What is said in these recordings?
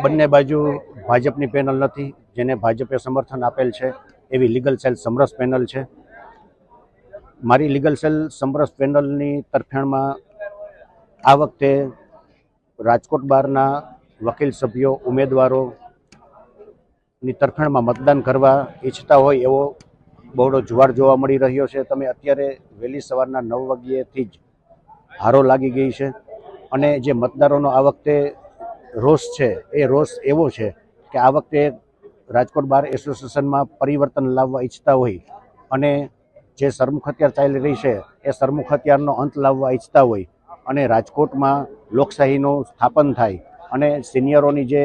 બંને બાજુ ભાજપની પેનલ નથી, જેને ભાજપે સમર્થન આપેલ છે એવી લીગલ સેલ સમરસ પેનલ છે. મારી લીગલ સેલ સમરસ પેનલની તરફેણમાં આ વખતે રાજકોટ બારના વકીલ સભ્યો ઉમેદવારોની તરફેણમાં મતદાન કરવા ઈચ્છતા હોય એવો બહોળો જુવાળ જોવા મળી રહ્યો છે. તમે અત્યારે વહેલી સવારના 9 વાગ્યેથી જ હારો લાગી ગઈ છે અને જે મતદારોનો આ વખતે રોષ છે એ રોષ એવો છે કે આ વખતે રાજકોટ બાર એસોસિએશનમાં પરિવર્તન લાવવા ઈચ્છતા હોય અને જે સરમુખ હત્યાર ચાલી રહી છે એ સરમુખ હત્યારનો અંત લાવવા ઈચ્છતા હોય અને રાજકોટમાં લોકશાહીનું સ્થાપન થાય અને સિનિયરોની જે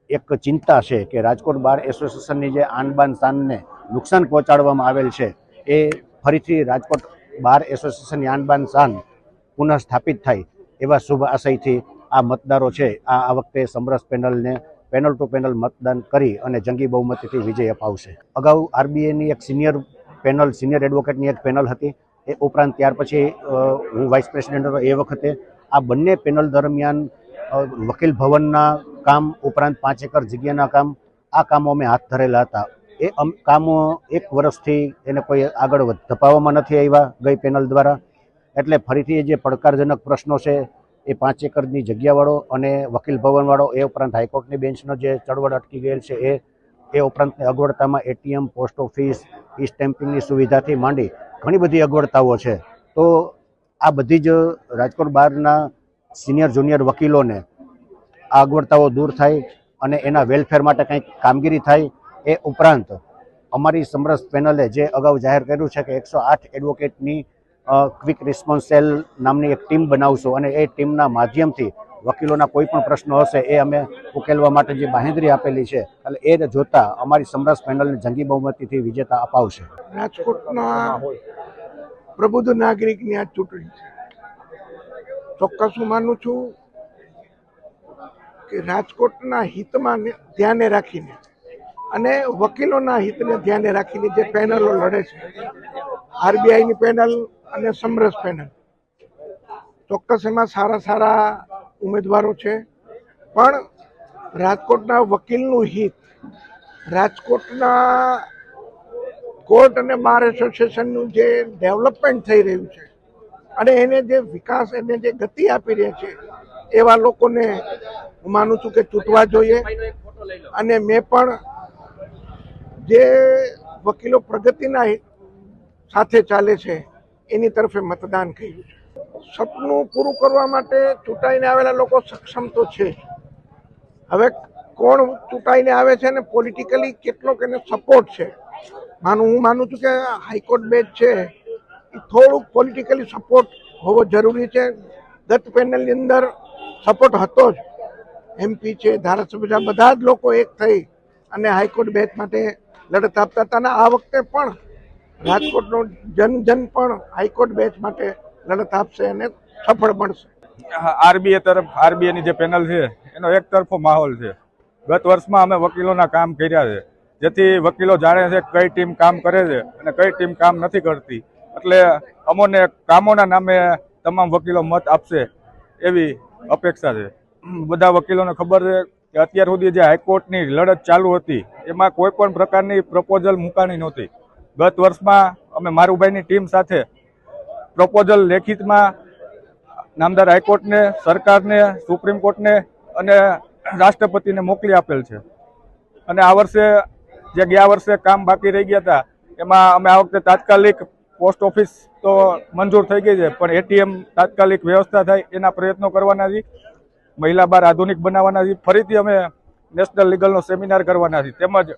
એક ચિંતા છે કે રાજકોટ બાર એસોસિએશનની જે આનબાન શાનને નુકસાન પહોંચાડવામાં આવેલ છે એ ફરીથી રાજકોટ બાર એસોસિએશનની આનબાન શાન પુનઃ સ્થાપિત થાય એવા શુભ આશયથી આ મતદારો છે આ વખતે સમરસ પેનલને પેનલ ટુ પેનલ મતદાન કરી અને જંગી બહુમતીથી વિજય અપાવશે. અગાઉ આરબીઆઈની એક સિનિયર એડવોકેટની એક પેનલ હતી. એ ઉપરાંત ત્યાર પછી હું વાઇસ પ્રેસિડેન્ટ હતો એ વખતે આ બંને પેનલ દરમિયાન વકીલ ભવનના કામ ઉપરાંત 5 એકર જગ્યાના કામ આ કામો અમે હાથ ધરેલા હતા. એ કામો 1 વર્ષથી એને કોઈ આગળ ધપાવવામાં નથી આવ્યા ગઈ પેનલ દ્વારા. એટલે ફરીથી જે પડકારજનક પ્રશ્નો છે એ 5 એકરની જગ્યાવાળો અને વકીલ ભવનવાળો, એ ઉપરાંત હાઈકોર્ટની બેન્ચનો જે ચળવળ અટકી ગયેલ છે એ ઉપરાંતની અગવડતામાં એટીએમ, પોસ્ટ ઓફિસ, ઈ સ્ટેમ્પિંગની સુવિધાથી માંડી ઘણી બધી અગવડતાઓ છે. તો આ બધી જ રાજકોટ બારના સિનિયર જુનિયર વકીલોને આ અગવડતાઓ દૂર થાય અને એના વેલફેર માટે કંઈક કામગીરી થાય. એ ઉપરાંત અમારી સમરસ પેનલે જે અગાઉ જાહેર કર્યું છે કે 108 એડવોકેટની ક્વિક રિસ્પોન્સ સેલ નામની એક ટીમ બનાવશું અને એ ટીમના માધ્યમથી વકીલોના કોઈ પણ પ્રશ્નો હશે એ અમે ઉકેલવા માટે જે બાંહેધરી આપેલી છે એટલે એ જોતા અમારી સમરસ પેનલને જંગી બહુમતીથી વિજેતા અપાવશે. રાજકોટના પ્રબુદ્ધ નાગરિકની આ ચૂંટણી છે. ચોક્કસ હું માનું છું કે રાજકોટના હિતમાં ધ્યાને રાખીને અને વકીલોના હિતને ધ્યાને રાખીને જે પેનલો લડે છે, આરબીઆઈની પેનલ અને સમરસ પેનલ, ચોક્કસ એમાં સારા ઉમેદવારો છે. પણ રાજકોટના વકીલનું હિત, રાજકોટના કોર્ટ અને બાર એસોસિએશનનું જે ડેવલપમેન્ટ થઈ રહ્યું છે અને એને જે વિકાસ, એને જે ગતિ આપી રહ્યા છે એવા લોકોને હું માનું છું કે ચૂંટવા જોઈએ. અને મેં પણ જે વકીલો પ્રગતિના સાથે ચાલે છે એની તરફે મતદાન કર્યું છે. સપનું પૂરું કરવા માટે ચૂંટાઈને આવેલા લોકો સક્ષમ તો છે. હવે કોણ ચૂંટાઈને આવે છે ને પોલિટિકલી કેટલોક એને સપોર્ટ છે. હું માનું છું કે હાઈકોર્ટ બેન્ચ છે એ થોડુંક પોલિટિકલી સપોર્ટ હોવો જરૂરી છે. ગત પેનલની અંદર સપોર્ટ હતો જ. એમપી છે, ધારાસભ્ય, બધા જ લોકો એક થઈ અને હાઈકોર્ટ બેન્ચ માટે લડત આપતા હતા અને આ વખતે પણ રાજકોટનો જન પણ હાઈકોર્ટ બેન્ચ માટે લડત આપશે અને સફળ બનશે. આરબીઆઈની જે પેનલ છે એનો એક તરફો માહોલ છે. ગત વર્ષમાં અમે વકીલોના કામ કર્યા છે, જેથી વકીલો જાણે છે કઈ ટીમ કામ કરે છે અને કઈ ટીમ કામ નથી કરતી. એટલે અમોને કામોના નામે તમામ વકીલો મત આપશે એવી અપેક્ષા છે. બધા વકીલોને ખબર છે કે અત્યાર સુધી જે હાઈકોર્ટની લડત ચાલુ હતી એમાં કોઈ પણ પ્રકારની પ્રપોઝલ મુકાણી નહોતી. ગત વર્ષમાં અમે મારુભાઈની ટીમ સાથે પ્રપોઝલ લેખિતમાં નામદાર હાઈકોર્ટને, સરકારને, સુપ્રીમ કોર્ટને અને રાષ્ટ્રપતિને મોકલી આપેલ છે. અને આ વર્ષે જે ગયા વર્ષે કામ બાકી રહી ગયા હતા એમાં અમે આ વખતે તાત્કાલિક પોસ્ટ ઓફિસ તો મંજૂર થઈ ગઈ છે, પણ એટીએમ તાત્કાલિક વ્યવસ્થા થાય એના પ્રયત્નો કરવાના છે. મહિલા બાર આધુનિક બનાવવાના છે. ફરીથી અમે નેશનલ લીગલનો સેમિનાર કરવાના છે. તેમજ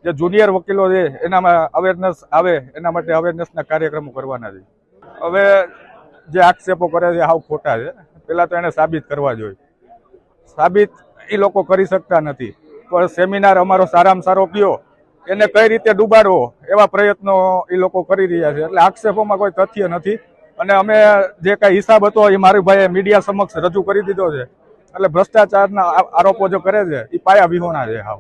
જે જુનિયર વકીલો છે એનામાં અવેરનેસ આવે એના માટે અવેરનેસના કાર્યક્રમો કરવાના છે. હવે જે આક્ષેપો કરે છે હાવ ખોટા છે. પહેલાં તો એને સાબિત કરવા જોઈએ. સાબિત એ લોકો કરી શકતા નથી, પણ સેમિનાર અમારો સારામાં સારો કયો એને કઈ રીતે ડૂબાડવો એવા પ્રયત્નો એ લોકો કરી રહ્યા છે. એટલે આક્ષેપોમાં કોઈ તથ્ય નથી. અને અમે જે કાંઈ હિસાબ હતો એ મારી ભાઈએ મીડિયા સમક્ષ રજૂ કરી દીધો છે. એટલે ભ્રષ્ટાચારના આરોપો જો કરે છે એ પાયા વિહોણા છે હાવ.